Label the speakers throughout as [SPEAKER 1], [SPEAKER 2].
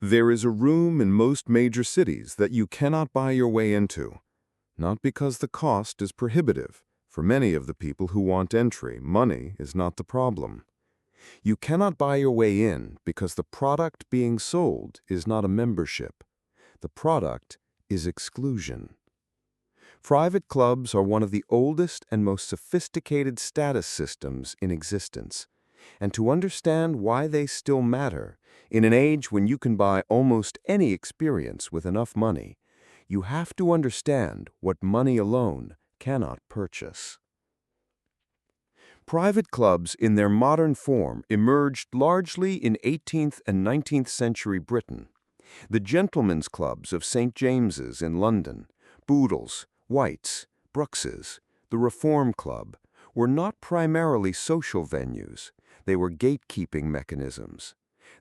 [SPEAKER 1] There is a room in most major cities that you cannot buy your way into, not because the cost is prohibitive. For many of the people who want entry, money is not the problem. You cannot buy your way in because the product being sold is not a membership. The product is exclusion. Private clubs are one of the oldest and most sophisticated status systems in existence. And to understand why they still matter, in an age when you can buy almost any experience with enough money, you have to understand what money alone cannot purchase. Private clubs in their modern form emerged largely in 18th and 19th century Britain. The gentlemen's clubs of St. James's in London, Boodle's, White's, Brooks's, the Reform Club, were not primarily social venues. They were gatekeeping mechanisms.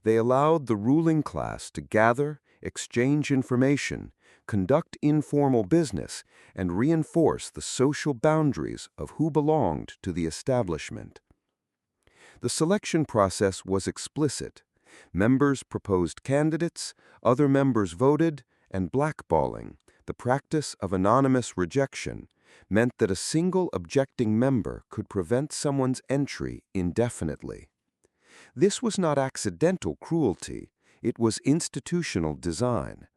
[SPEAKER 1] They allowed the ruling class to gather, exchange information, conduct informal business, and reinforce the social boundaries of who belonged to the establishment. The selection process was explicit. Members proposed candidates, other members voted, and blackballing, the practice of anonymous rejection, meant that a single objecting member could prevent someone's entry indefinitely. This was not accidental cruelty, it was institutional design.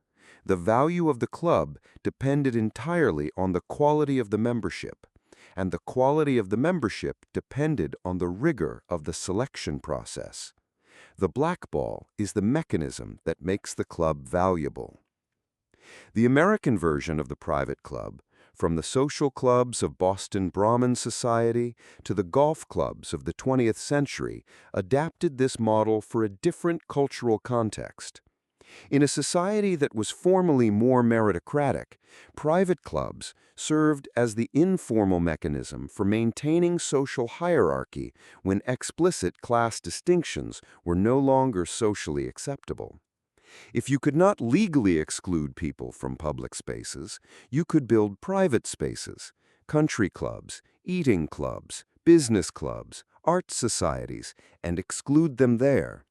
[SPEAKER 1] The value of the club depended entirely on the quality of the membership, and the quality of the membership depended on the rigor of the selection process. The blackball is the mechanism that makes the club valuable. The American version of the private club, from the social clubs of Boston Brahmin Society to the golf clubs of the 20th century, adapted this model for a different cultural context. In a society that was formally more meritocratic, private clubs served as the informal mechanism for maintaining social hierarchy when explicit class distinctions were no longer socially acceptable. If you could not legally exclude people from public spaces, you could build private spaces, country clubs, eating clubs, business clubs, art societies, and exclude them there.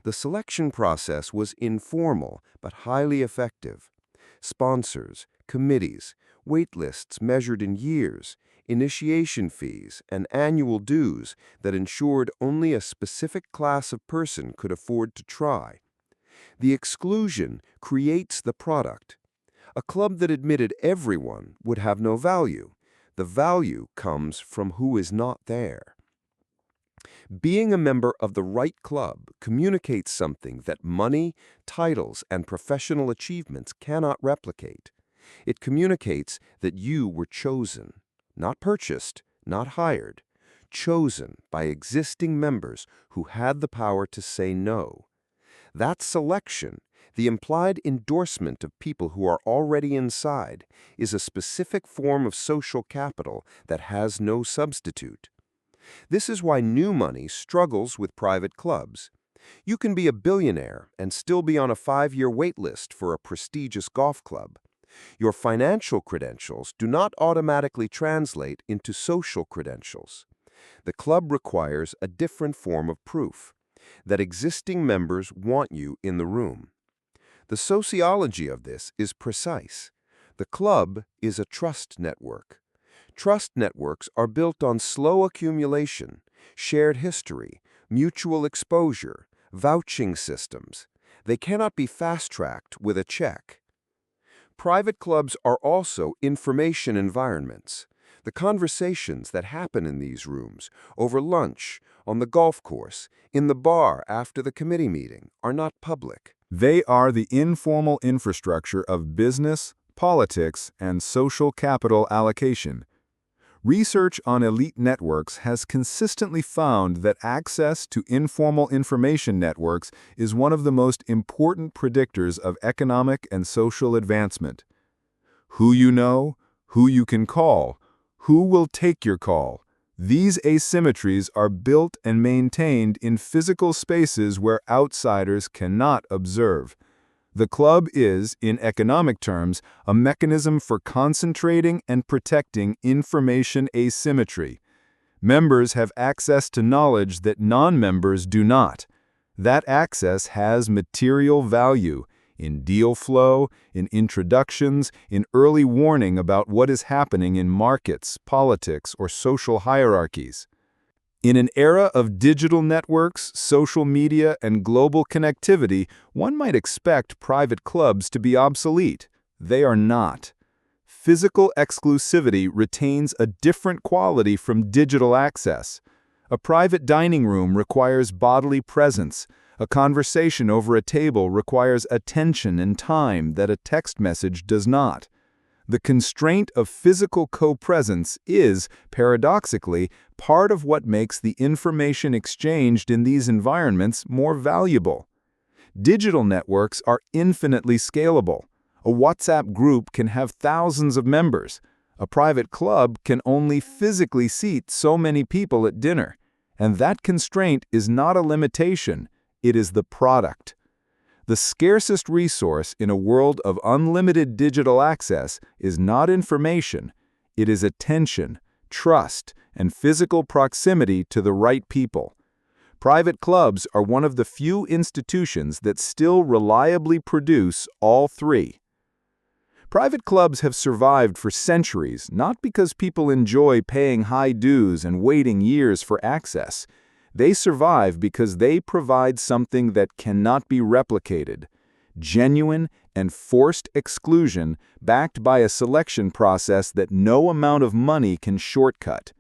[SPEAKER 1] The selection process was informal but highly effective. Sponsors, committees, wait lists measured in years, initiation fees, and annual dues that ensured only a specific class of person could afford to try. The exclusion creates the product. A club that admitted everyone would have no value. The value comes from who is not there. Being a member of the right club communicates something that money, titles, and professional achievements cannot replicate. It communicates that you were chosen, not purchased, not hired, chosen by existing members who had the power to say no. That selection, the implied endorsement of people who are already inside, is a specific form of social capital that has no substitute. This is why new money struggles with private clubs. You can be a billionaire and still be on a 5-year wait list for a prestigious golf club. Your financial credentials do not automatically translate into social credentials. The club requires a different form of proof, that existing members want you in the room. The sociology of this is precise. The club is a trust network. Trust networks are built on slow accumulation, shared history, mutual exposure, vouching systems. They cannot be fast-tracked with a check. Private clubs are also information environments. The conversations that happen in these rooms, over lunch, on the golf course, in the bar after the committee meeting, are not public.
[SPEAKER 2] They are the informal infrastructure of business, politics, and social capital allocation. Research on elite networks has consistently found that access to informal information networks is one of the most important predictors of economic and social advancement. Who you know, who you can call, who will take your call. These asymmetries are built and maintained in physical spaces where outsiders cannot observe. The club is, in economic terms, a mechanism for concentrating and protecting information asymmetry. Members have access to knowledge that non-members do not. That access has material value in deal flow, in introductions, in early warning about what is happening in markets, politics, or social hierarchies. In an era of digital networks, social media, and global connectivity, one might expect private clubs to be obsolete. They are not. Physical exclusivity retains a different quality from digital access. A private dining room requires bodily presence. A conversation over a table requires attention and time that a text message does not. The constraint of physical co-presence is, paradoxically, part of what makes the information exchanged in these environments more valuable. Digital networks are infinitely scalable. A WhatsApp group can have thousands of members. A private club can only physically seat so many people at dinner. And that constraint is not a limitation, it is the product. The scarcest resource in a world of unlimited digital access is not information, it is attention, trust, and physical proximity to the right people. Private clubs are one of the few institutions that still reliably produce all three. Private clubs have survived for centuries not because people enjoy paying high dues and waiting years for access. They survive because they provide something that cannot be replicated: genuine and forced exclusion backed by a selection process that no amount of money can shortcut.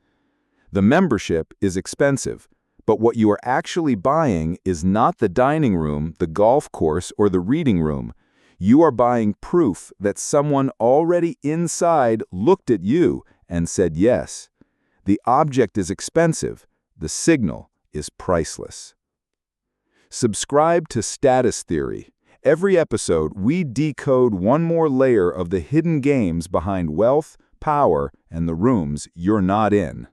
[SPEAKER 2] The membership is expensive, but what you are actually buying is not the dining room, the golf course, or the reading room. You are buying proof that someone already inside looked at you and said yes. The object is expensive, the signal is priceless. Subscribe to Status Theory. Every episode, we decode one more layer of the hidden games behind wealth, power, and the rooms you're not in.